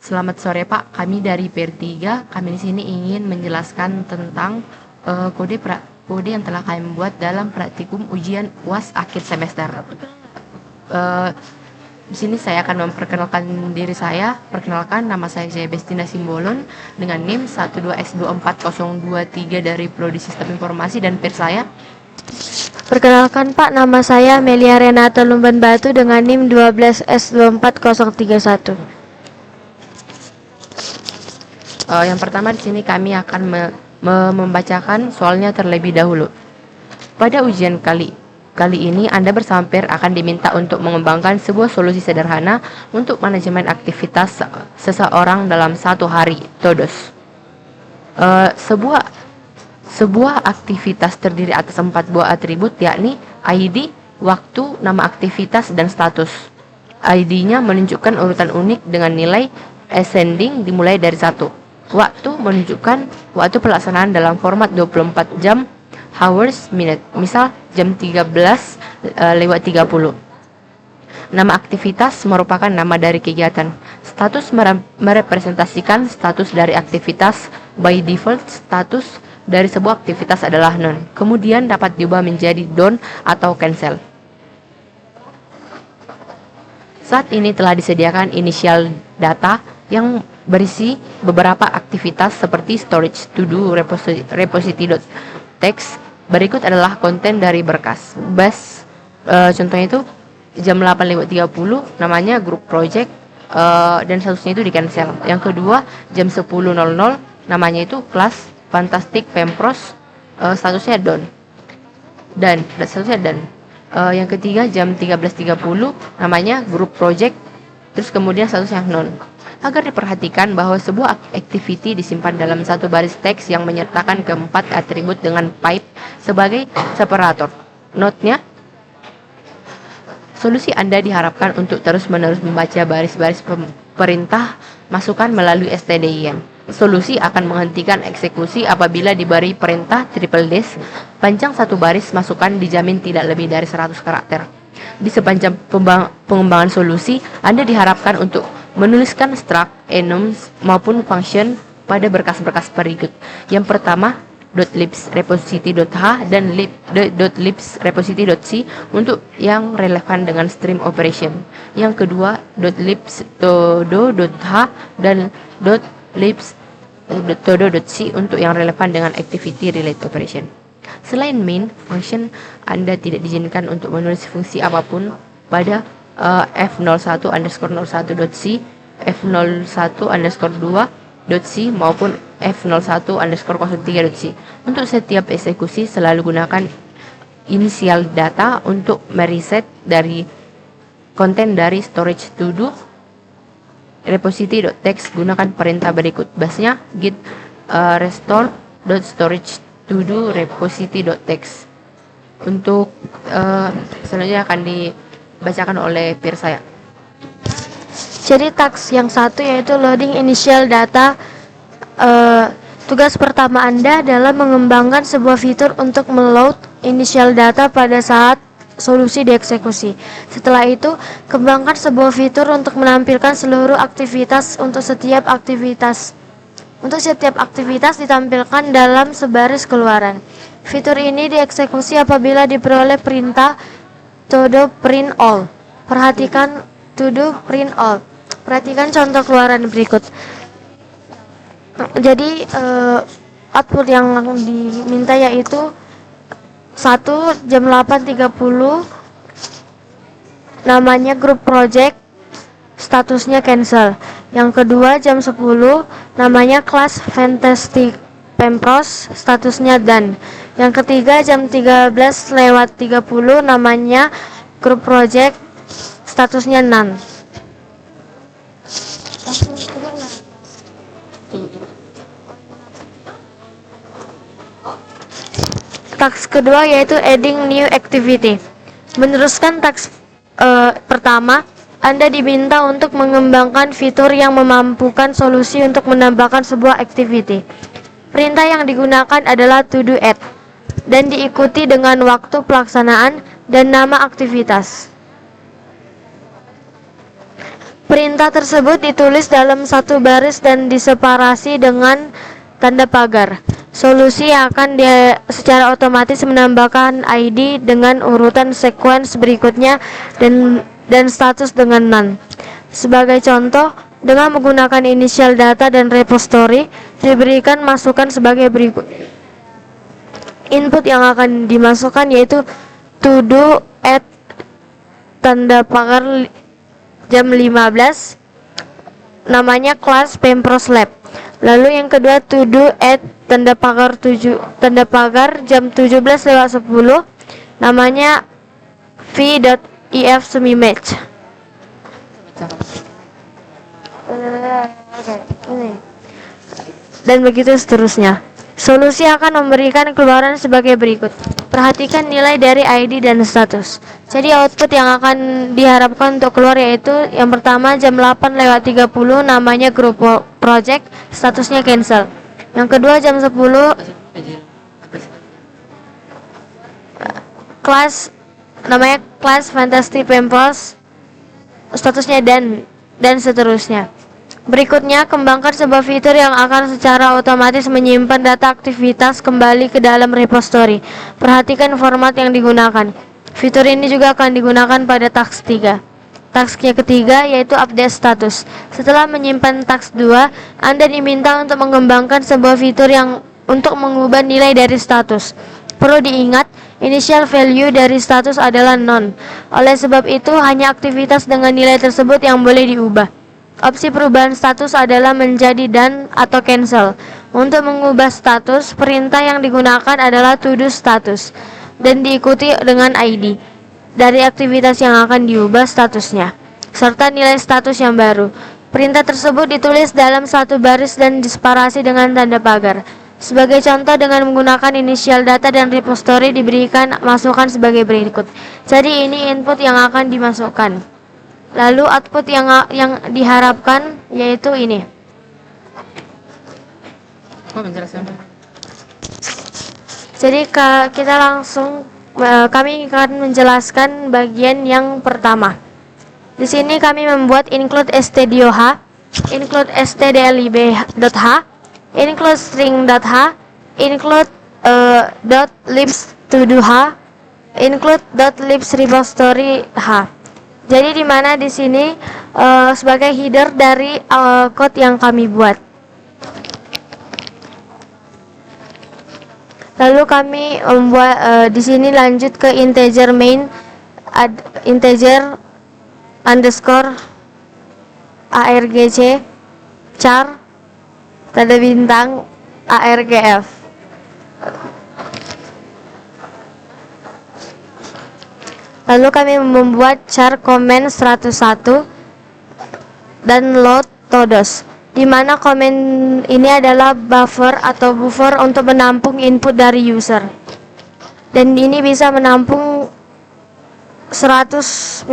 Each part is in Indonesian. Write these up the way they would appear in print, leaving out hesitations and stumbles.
Selamat sore Pak, kami dari PR3. Kami di sini ingin menjelaskan tentang kode yang telah kami buat dalam praktikum ujian UAS akhir semester. Di sini saya akan memperkenalkan diri saya. Perkenalkan, nama saya Bestina Simbolon dengan NIM 12S24023 dari Prodi Sistem Informasi, dan peer saya. Perkenalkan Pak, nama saya Melia Renata Lumban Batu dengan NIM 12S24031. Yang pertama di sini kami akan membacakan soalnya terlebih dahulu. Pada ujian kali ini Anda bersama peer akan diminta untuk mengembangkan sebuah solusi sederhana untuk manajemen aktivitas seseorang dalam satu hari, TODOS. Sebuah aktivitas terdiri atas 4 buah atribut, yakni ID, waktu, nama aktivitas, dan status. ID-nya menunjukkan urutan unik dengan nilai ascending dimulai dari 1. Waktu menunjukkan waktu pelaksanaan dalam format 24 jam, hours, minute, misal jam 13:30. Nama aktivitas merupakan nama dari kegiatan. Status merepresentasikan status dari aktivitas. By default, status dari sebuah aktivitas adalah none. Kemudian dapat diubah menjadi done atau cancel. Saat ini telah disediakan initial data yang berisi beberapa aktivitas seperti storage, to-do, repository.txt. Berikut adalah konten dari berkas. Contohnya itu jam 8:30 namanya group project, dan seterusnya itu di cancel. Yang kedua, jam 10:00 namanya itu kelas Fantastic Pempros, statusnya done. Dan statusnya done. Yang ketiga, jam 13:30 namanya group project, terus kemudian statusnya none. Agar diperhatikan bahwa sebuah activity disimpan dalam satu baris teks yang menyertakan keempat atribut dengan pipe sebagai separator. Note-nya, solusi Anda diharapkan untuk terus-menerus membaca baris-baris perintah masukan melalui stdin. Solusi akan menghentikan eksekusi apabila diberi perintah triple dash. Panjang satu baris masukan dijamin tidak lebih dari 100 karakter. Di sepanjang pengembangan solusi, Anda diharapkan untuk menuliskan struct, enums, maupun function pada berkas-berkas berikut. Yang pertama, .libs repository.h dan .libs repository.c untuk yang relevan dengan stream operation. Yang kedua, .libs todo.h dan .libs todo.c untuk yang relevan dengan activity related operation. Selain main function, Anda tidak diizinkan untuk menulis fungsi apapun pada f01_01.c, f01_2.c maupun f01_03.c. Untuk setiap eksekusi selalu gunakan initial data untuk mereset dari konten dari storage to do repository.txt. Gunakan perintah berikut. Basnya git restore.storage to do repository.txt. Untuk selanjutnya akan dibacakan oleh peer saya. Jadi task yang satu yaitu loading initial data. Tugas pertama Anda adalah mengembangkan sebuah fitur untuk meload initial data pada saat solusi dieksekusi. Setelah itu, kembangkan sebuah fitur untuk menampilkan seluruh aktivitas untuk setiap aktivitas. Untuk setiap aktivitas ditampilkan dalam sebaris keluaran. Fitur ini dieksekusi apabila diperoleh perintah todo print all. Perhatikan todo print all. Perhatikan contoh keluaran berikut. Jadi output yang diminta yaitu 1 jam 8:30 namanya group project, statusnya cancel. Yang kedua jam 10 namanya class Fantastic Pempros, statusnya done. Yang ketiga jam 13:30 namanya group project, statusnya none. Task kedua yaitu adding new activity. Meneruskan task pertama, Anda diminta untuk mengembangkan fitur yang memampukan solusi untuk menambahkan sebuah activity. Perintah yang digunakan adalah to do add dan diikuti dengan waktu pelaksanaan dan nama aktivitas. Perintah tersebut ditulis dalam satu baris dan diseparasi dengan tanda pagar. Solusi akan secara otomatis menambahkan ID dengan urutan sequence berikutnya dan status dengan none. Sebagai contoh, dengan menggunakan initial data dan repository, diberikan masukan sebagai berikut. Input yang akan dimasukkan yaitu to do at tanda pagar jam 15, namanya kelas Pempros Lab. Lalu yang kedua to do at tanda pagar jam 17:10, namanya v.ef semi match. Dan begitu seterusnya. Solusi akan memberikan keluaran sebagai berikut. Perhatikan nilai dari ID dan status. Jadi output yang akan diharapkan untuk keluar yaitu yang pertama jam 8:30, namanya group project, statusnya cancel. Yang kedua jam 10, kelas namanya kelas Fantastic Pempros, statusnya dan seterusnya. Berikutnya, kembangkan sebuah fitur yang akan secara otomatis menyimpan data aktivitas kembali ke dalam repository. Perhatikan format yang digunakan. Fitur ini juga akan digunakan pada task 3. Task yang ketiga yaitu update status. Setelah menyimpan task 2, Anda diminta untuk mengembangkan sebuah fitur yang untuk mengubah nilai dari status. Perlu diingat, initial value dari status adalah none. Oleh sebab itu, hanya aktivitas dengan nilai tersebut yang boleh diubah. Opsi perubahan status adalah menjadi done atau cancel. Untuk mengubah status, perintah yang digunakan adalah to do status dan diikuti dengan ID dari aktivitas yang akan diubah statusnya, serta nilai status yang baru. Perintah tersebut ditulis dalam satu baris dan diseparasi dengan tanda pagar. Sebagai contoh, dengan menggunakan initial data dan repository diberikan masukan sebagai berikut. Jadi ini input yang akan dimasukkan. Lalu output yang diharapkan yaitu ini. Jadi kita langsung kami akan menjelaskan bagian yang pertama. Di sini kami membuat include stdio.h, include stdlib.h, include string.h, include .libs to do.h, include .libs repository.h. Jadi di mana di sini sebagai header dari code yang kami buat. Lalu kami membuat di sini lanjut ke integer main integer underscore argc char tanda bintang argf. Lalu kami membuat char comment 101 dan load todos, di mana komen ini adalah buffer atau buffer untuk menampung input dari user. Dan ini bisa menampung 100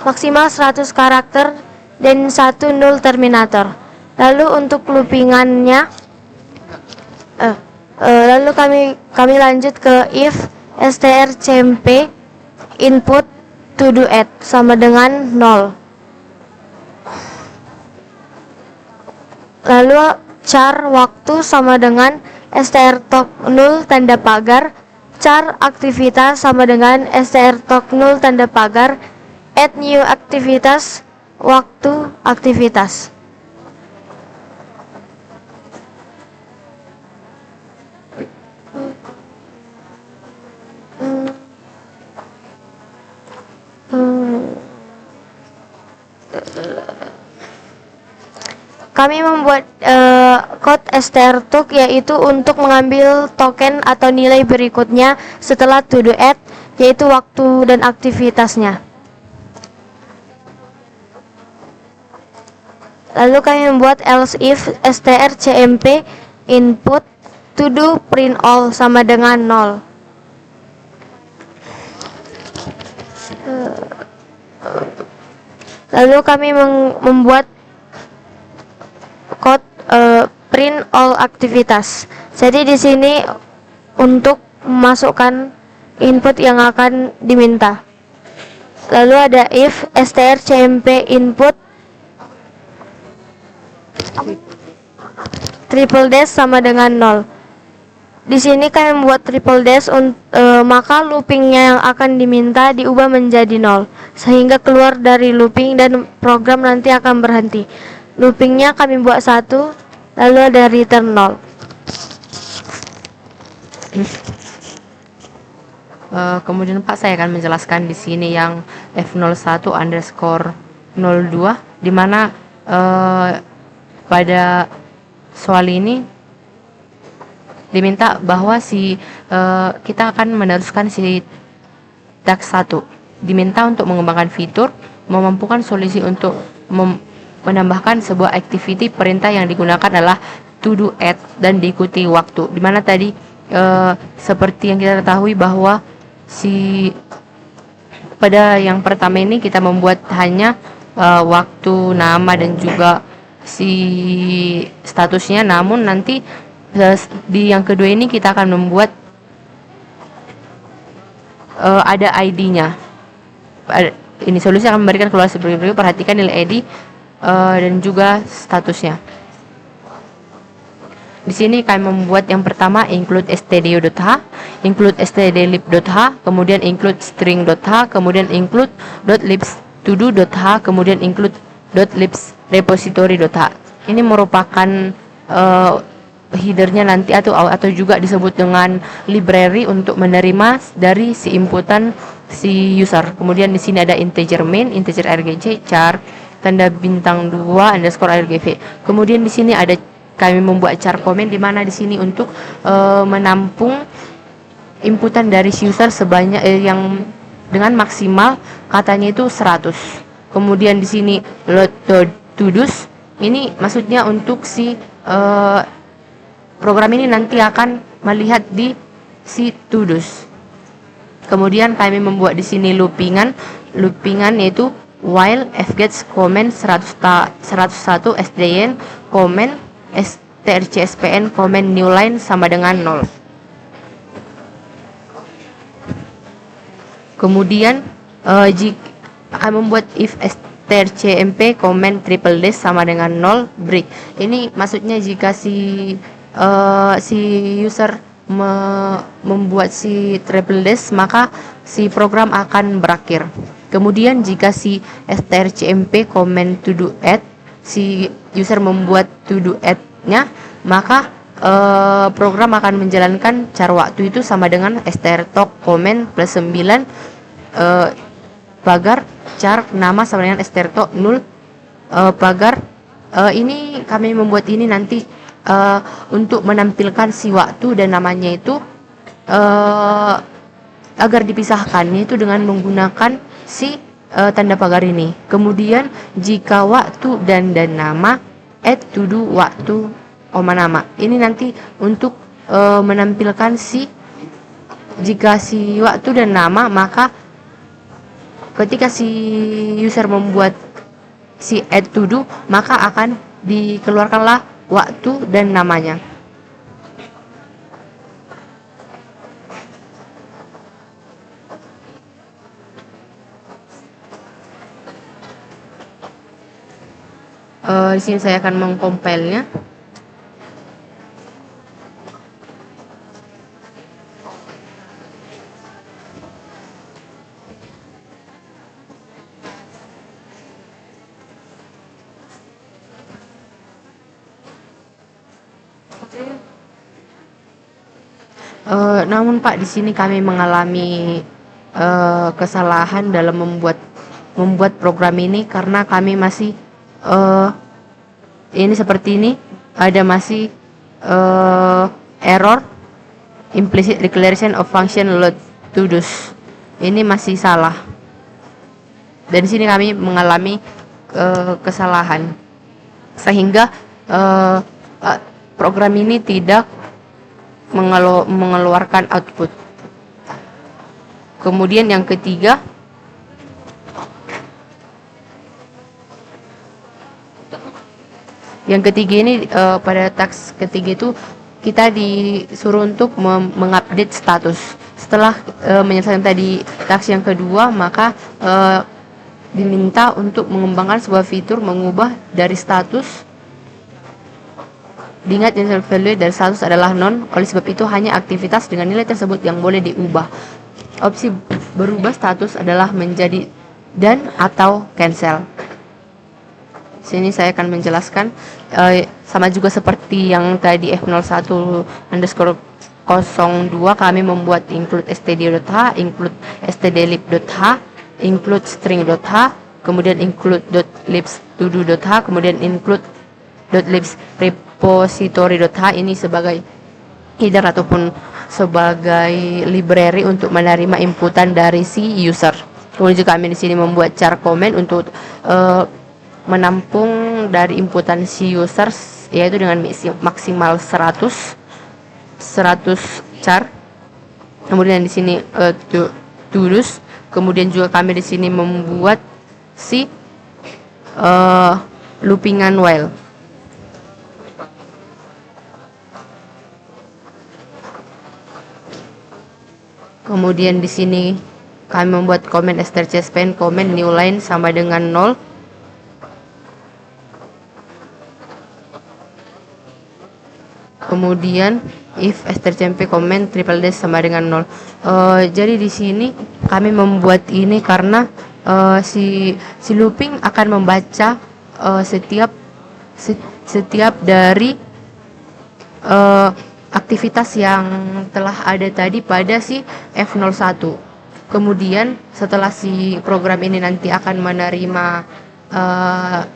maksimal 100 karakter dan 1 null terminator. Lalu untuk loopingannya lalu kami lanjut ke if strcmp input to do at sama dengan 0. Lalu char waktu sama dengan strtok 0 tanda pagar, char aktivitas sama dengan strtok 0 tanda pagar, add new aktivitas waktu aktivitas. Kami membuat code strtuk yaitu untuk mengambil token atau nilai berikutnya setelah to do add, yaitu waktu dan aktivitasnya. Lalu kami membuat else if strcmp input to do print all sama dengan 0. Lalu kami membuat code print all aktivitas. Jadi di sini untuk memasukkan input yang akan diminta. Lalu ada if strcmp input triple dash sama dengan 0. Di sini kami membuat triple dash, maka loopingnya yang akan diminta diubah menjadi 0 sehingga keluar dari looping dan program nanti akan berhenti. Loopingnya kami buat 1, lalu ada return 0. Kemudian Pak, saya akan menjelaskan di sini yang F01_02, di mana pada soal ini diminta bahwa kita akan meneruskan si task 1. Diminta untuk mengembangkan fitur, memampukan solusi untuk menambahkan sebuah activity. Perintah yang digunakan adalah to do add dan diikuti waktu. Dimana tadi seperti yang kita ketahui bahwa pada yang pertama ini kita membuat hanya waktu, nama dan juga statusnya, namun nanti di yang kedua ini kita akan membuat ada ID-nya. Ini solusi akan memberikan keluar seperti berikut. Perhatikan nilai ID dan juga statusnya. Di sini kami membuat yang pertama include stdio.h, include stdlib.h, kemudian include string.h, kemudian include .libstodo.h, kemudian include .libsrepository.h. Ini merupakan headernya nanti atau juga disebut dengan library untuk menerima dari si inputan si user. Kemudian di sini ada integer main, integer rgc, char, tanda bintang 2 underscore rgv. Kemudian di sini ada kami membuat char comment, di mana di sini untuk menampung inputan dari si user sebanyak yang dengan maksimal katanya itu 100. Kemudian di sini load to do's, ini maksudnya untuk si program ini nanti akan melihat di si to do's. Kemudian kami membuat di sini loopingan yaitu while fgets comment 101 sdn comment strcspn comment new line sama dengan 0. Kemudian jika akan membuat if strcmp comment triple dash sama dengan 0 break. Ini maksudnya jika si user membuat si triple dash, maka si program akan berakhir. Kemudian jika si strcmp comment to do add, si user membuat to do add-nya, maka program akan menjalankan char waktu itu sama dengan strtalk comment plus 9 pagar char nama sama dengan strtalk 0 pagar. Ini kami membuat ini nanti untuk menampilkan si waktu dan namanya itu agar dipisahkan, yaitu dengan menggunakan si tanda pagar ini. Kemudian jika waktu dan nama add to do waktu nama, ini nanti untuk menampilkan jika si waktu dan nama, maka ketika si user membuat si add to do, maka akan dikeluarkanlah waktu dan namanya. Di sini saya akan mengcompile-nya. Namun Pak, di sini kami mengalami kesalahan dalam membuat program ini karena kami masih ini seperti ini, ada masih error implicit declaration of function load to do's. Ini masih salah. Dan di sini kami mengalami kesalahan sehingga program ini tidak mengeluarkan output. Kemudian yang ketiga, ini pada task ketiga itu kita disuruh untuk mengupdate status. Setelah menyelesaikan tadi task yang kedua, maka diminta untuk mengembangkan sebuah fitur mengubah dari status Diingat initial value dari status adalah non, oleh sebab itu hanya aktivitas dengan nilai tersebut yang boleh diubah. Opsi berubah status adalah menjadi dan atau cancel. Sini saya akan menjelaskan sama juga seperti yang tadi F01_02 kami membuat include std.h, include stdlib.h, include string.h, kemudian include .libs to_do.h, kemudian include .libs repository.h ini sebagai header ataupun sebagai library untuk menerima inputan dari si user. Kemudian juga kami di sini membuat char comment untuk menampung dari inputan si user, yaitu dengan maksimal 100 char. Kemudian di sini to-dos. Kemudian juga kami di sini membuat si loopingan while. Kemudian di sini kami membuat comment strcspan comment new line sama dengan 0. Kemudian if strcmp comment triple dash sama dengan 0. Jadi di sini kami membuat ini karena si looping akan membaca setiap dari aktivitas yang telah ada tadi pada si F01. Kemudian setelah si program ini nanti akan menerima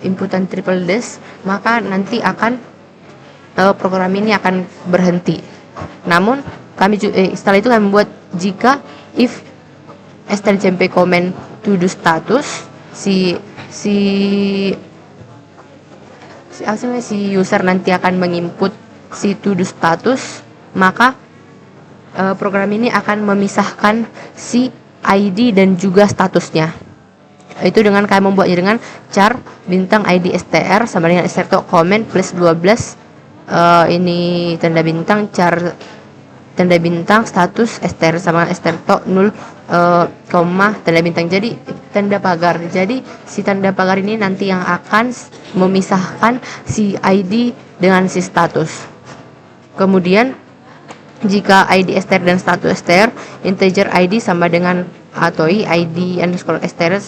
inputan triple dash, maka nanti akan program ini akan berhenti. Namun kami setelah itu kami membuat jika if strcmp comment to do status si user nanti akan menginput si to do status, maka program ini akan memisahkan si ID dan juga statusnya. Itu dengan kami membuatnya dengan char bintang ID str sama dengan str comment plus 12 ini tanda bintang char tanda bintang status str sama str 0 koma tanda bintang, jadi tanda pagar. Jadi si tanda pagar ini nanti yang akan memisahkan si ID dengan si status. Kemudian jika ID str dan status str, integer ID sama dengan atau ID underscore str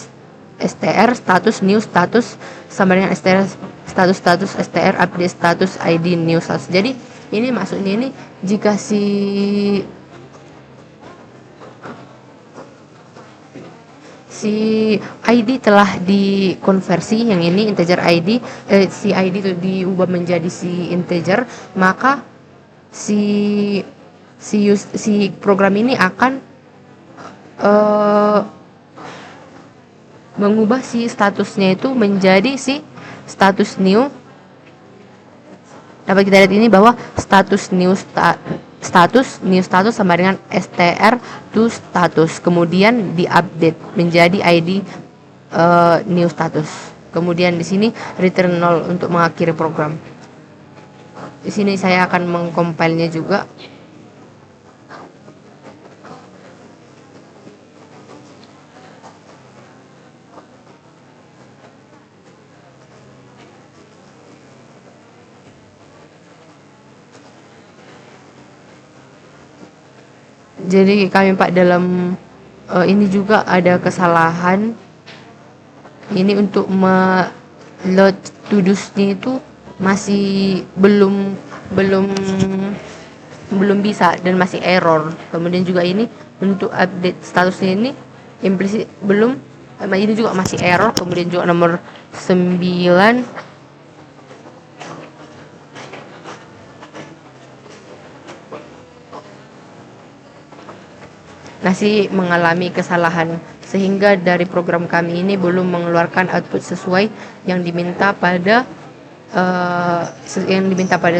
status new status sama dengan str status str update status ID new status. Jadi ini maksudnya ini jika si ID telah dikonversi, yang ini integer ID, si ID itu diubah menjadi si integer, maka si program ini akan mengubah si statusnya itu menjadi si status new. Dapat kita lihat ini bahwa status new status sama dengan str to status, kemudian diupdate menjadi ID new status. Kemudian di sini return 0 untuk mengakhiri program. Di sini saya akan mengcompile-nya juga. Jadi kami Pak dalam ini juga ada kesalahan. Ini untuk load to-dos-nya itu masih belum bisa dan masih error. Kemudian juga ini untuk update statusnya ini implisit belum, ini juga masih error. Kemudian juga nomor 9 masih mengalami kesalahan, sehingga dari program kami ini belum mengeluarkan output sesuai yang diminta pada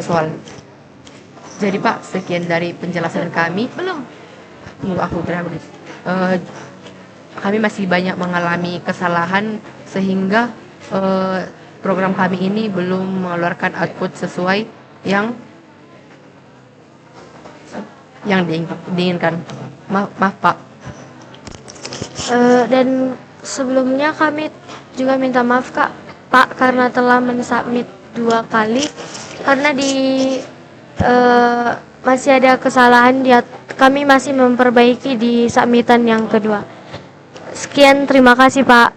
soal. Jadi Pak, sekian dari penjelasan kami. Kami masih banyak mengalami kesalahan sehingga program kami ini belum mengeluarkan output sesuai yang diinginkan. Maaf Pak. Dan sebelumnya kami juga minta maaf Pak karena telah mensubmit 2 kali karena masih ada kesalahan kami masih memperbaiki di submitan yang kedua. Sekian, terima kasih Pak.